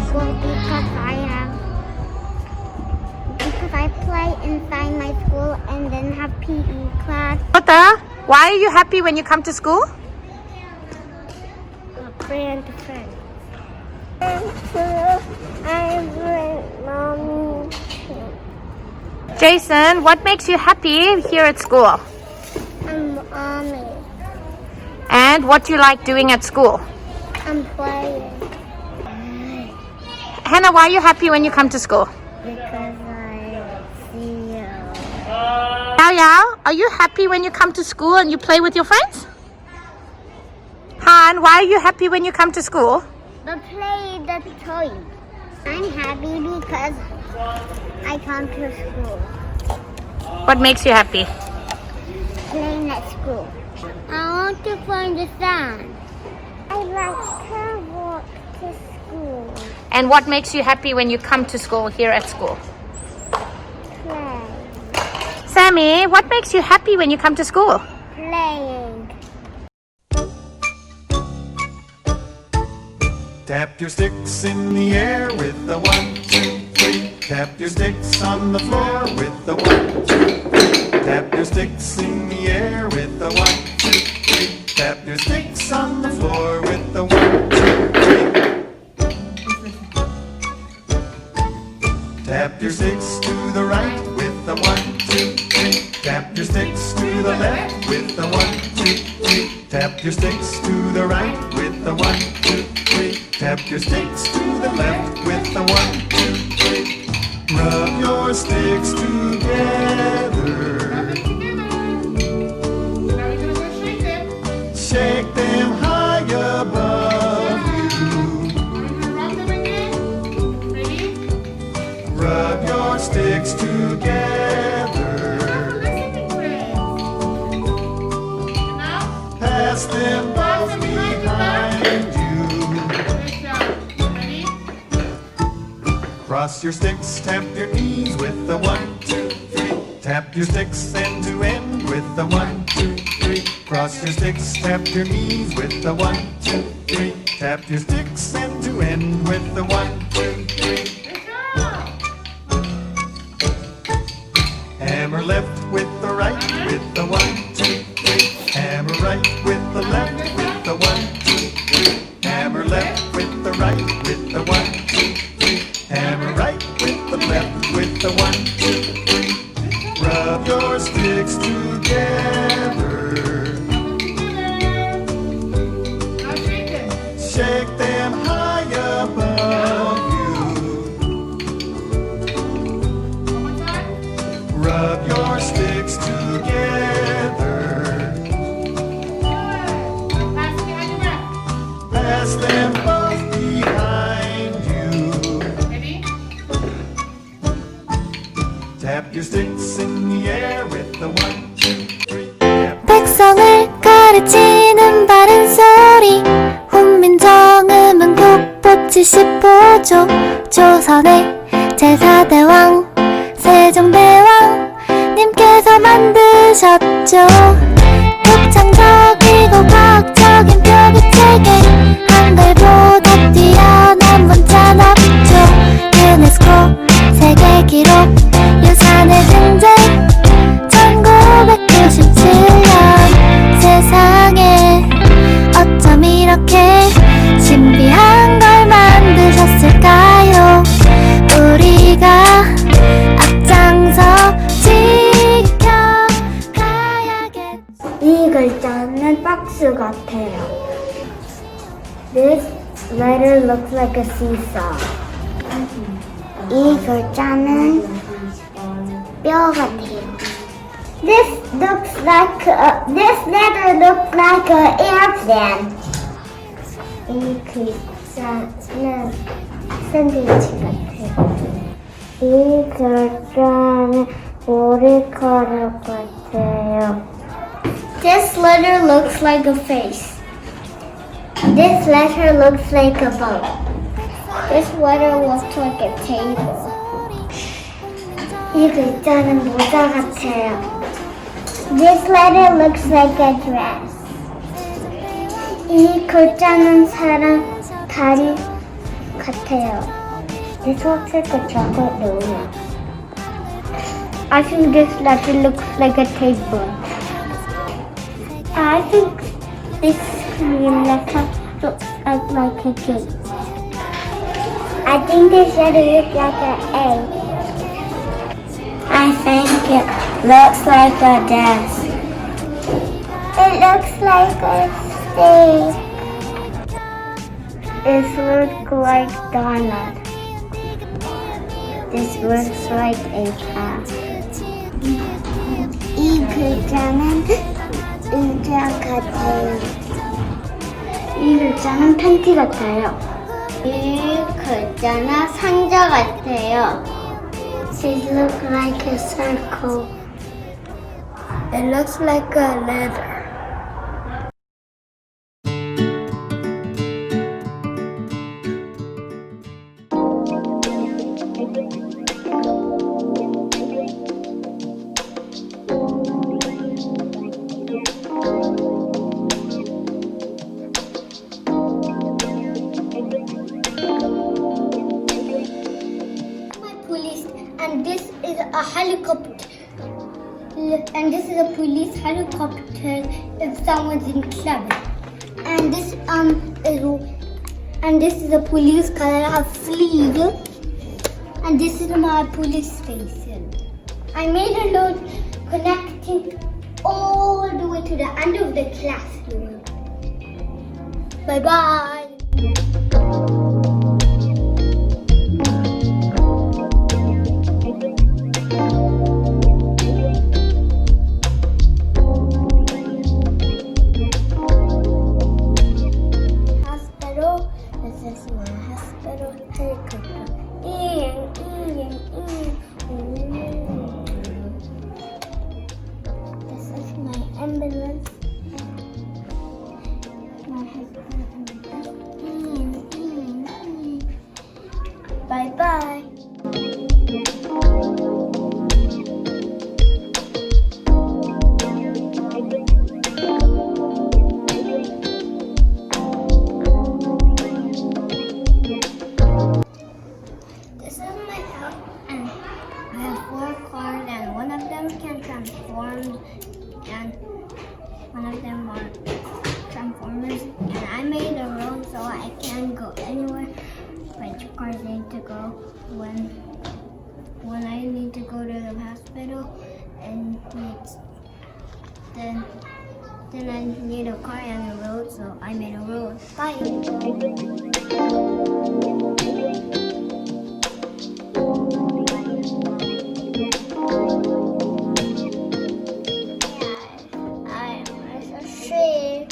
school because I play inside my school and then have PE class. Jota, why are you happy when you come to school? Friend to friend. I want mommy. Jason, what makes you happy here at school? I'm mommy. And what do you like doing at school? I'm playing. Hannah, why are you happy when you come to school? Because I see you. Yao Yao, are you happy when you come to school and you play with your friends? Han, why are you happy when you come to school? The play the toy. I'm happy because I come to school. What makes you happy? Playing at school. I want to find the sun. I like to walk to school. And what makes you happy when you come to school here at school? Play. Sammy, what makes you happy when you come to school? Playing. Tap your sticks in the air with the 1, 2, 3. Tap your sticks on the floor with the 1, 2, 3. Tap your sticks in the air with the 1, 2, 3. Tap your sticks on the floor with the 1, 2, 3. Tap your sticks to the right with the 1, 2, 3. Tap your sticks to the left with the 1, 2, 3. Tap your sticks to the right with the 1, 2, 3. Tap your sticks to the left with the 1, 2, 3. Rub your sticks together. Shake them high above you. Rub your sticks together. Pass them both behind you. Cross your sticks, tap your knees with the 1, 2, 3. Tap your sticks end to end with the 1, 2, 3. Cross your sticks, tap your knees with the 1, 2, 3. Tap your sticks end to end with the 1, 2, 3. Hammer left with the right with the 1, 2, 3. Hammer right with the left with the 1, 2, 3. Hammer left with the right with the 1, 2, 3. Hammer right with the left with the 1, 2, 3. Rub your sticks together. Shake them high above you. Rub your sticks together. Pass them both behind you. Tap your sticks in the air with the 1, 2, 3. 백성을 가르치는 바른 소리 훈민정음은 국보 75조 조선의 제4대 왕 세종대왕 님께서 만드셨죠. 독창적이고 과학적인 표기체계 한글보다 뛰어난 문자는 없죠. 유네스코 세계기록 유산의 등재 1997년 세상에 어쩜 이렇게 신비한 걸 만드셨을까요? 우리가 앞장서 지켜가야겠죠. 이 글자는 박스 같아요. This letter looks like a seesaw. 이 글자는 뼈 같아요. This letter looks like an airplane. 이 글자는 샌드위치 같아요. 이 글자는 머리카락 같아요. This letter looks like a face. This letter looks like a boat. This letter looks like a table. 이 글자는 모자 같아요. This letter looks like a dress. 이 글자는 사람 다리 같아요. This looks like a chocolate donut. I think this letter looks like a table. I think this green letter looks like a cake. I think this letter looks like an A. I think it looks like a desk. It looks like a steak. It looks like donut. This looks like a cat. 이 글자는 의자 같아요. 이 글자는 팬티 같아요. 이 글자는 상자 같아요. It looks like a circle. It looks like a letter. And this is a helicopter. And this is a police helicopter if someone's in trouble. And this is a police car that has sleeves. And this is my police station. I made a road connecting all the way to the end of the classroom. Bye bye. This is my hospital helicopter. This is my ambulance. My hospital ambulance. Bye bye. And one of them are transformers, and I made a road so I can go anywhere which cars need to go when I need to go to the hospital, and then I need a car and a road, so I made a road. Bye.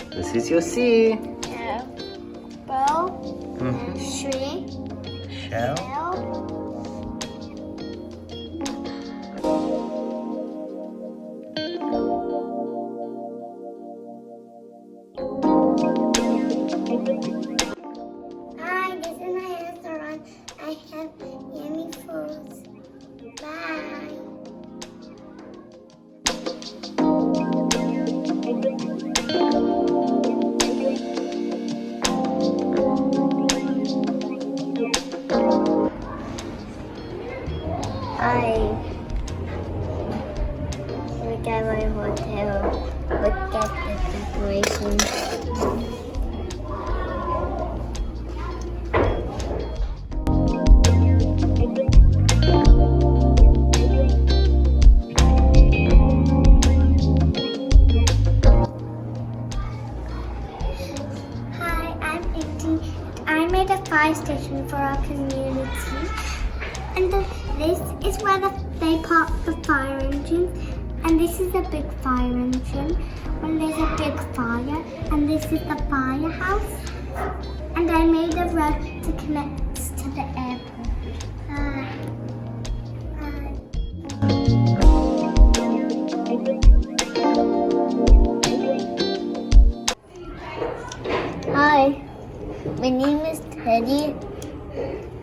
This is your C. Bow. Tree. Shell. Hi, this is my restaurant. I have yummy foods. Bye. Look at my hotel. Look at the decorations. Hi, I'm 18. I made a fire station for our community. And this is where they park the fire engine. And this is a big fire engine when there's a big fire. And this is the firehouse. And I made a road to connect to the airport. Hi. Hi. My name is Teddy.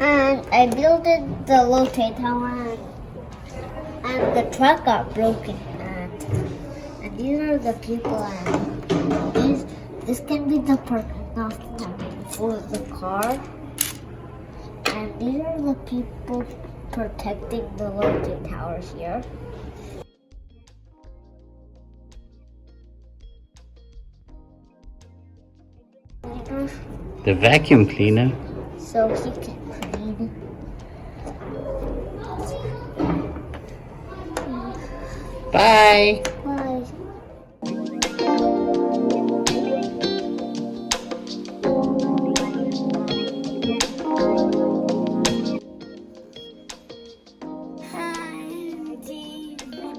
And I built the rotate tower. And the truck got broken, and these are the people, and this can be the parking lot for the car, And these are the people protecting the larger towers here. The vacuum cleaner. So he can clean. Bye. Bye. I'm Dean, and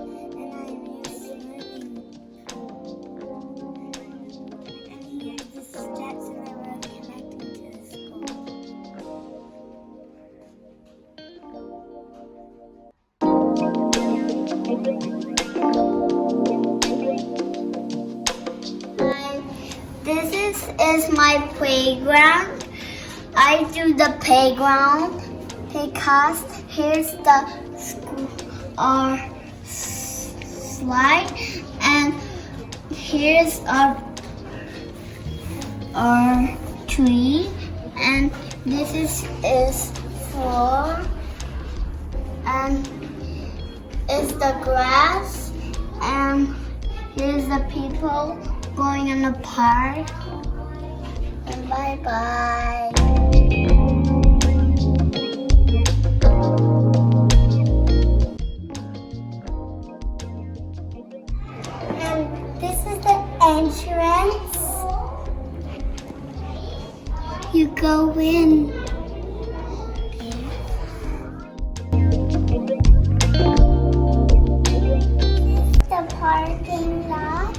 I'm your swimming pool. And here's the steps and the road connecting to the school. This is my playground. I do the playground because here's the school slide, and here's our tree, and this is floor, and it's the grass, and here's the people going in the park. And bye bye. And this is the entrance. You go in. The parking lot.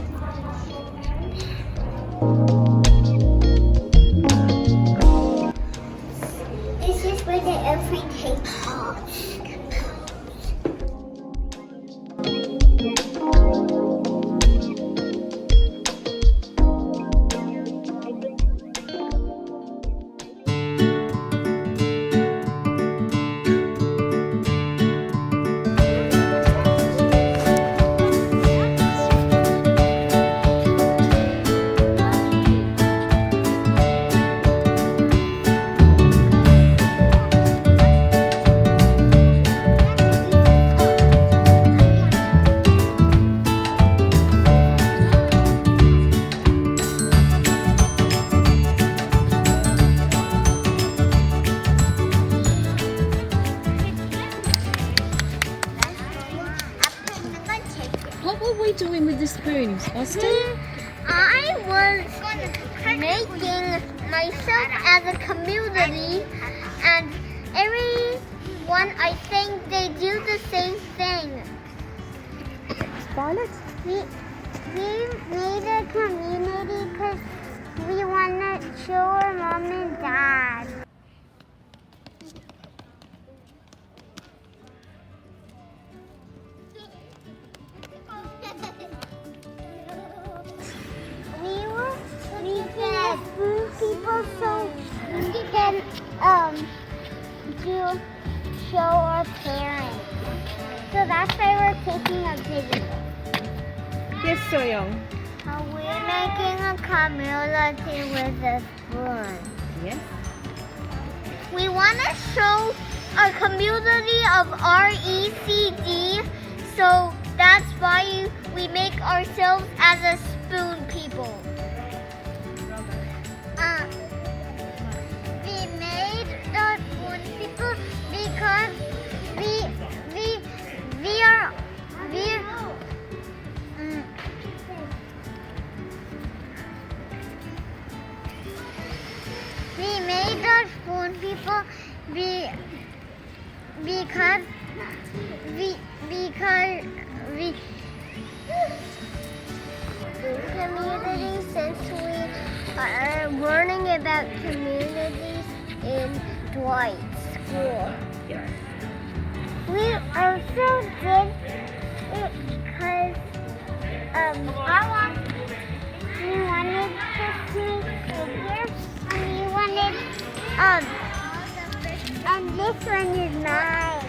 This is where the airplane takes off. What were we doing with the spoons, Austin? I was making myself as a community, and everyone, I think they do the same thing. Violet? We made a community because we want to show our mom and dad. We can food people so we can show our parents. So that's why we're taking a video. Yes, Soyoung. We're making a community with a spoon. Yes. We want to show a community of our ECD, so that's why we make ourselves as a spoon people. We made the spoon people because we made the spoon people because community, since we are learning about communities in Dwight's school. Yes. We also did it because we wanted to see figures, and we wanted and this one is mine.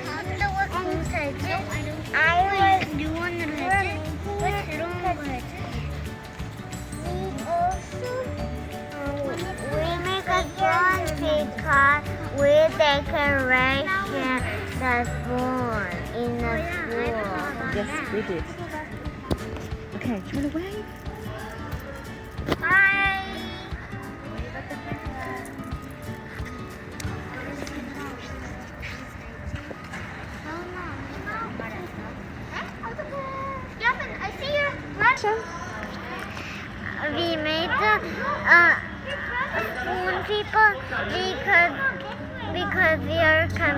We make a drawing because we decoration the spoon in the school. Yes, we did. Okay, do you want to wave? Bye. I see you. We made the spoon people because we are coming.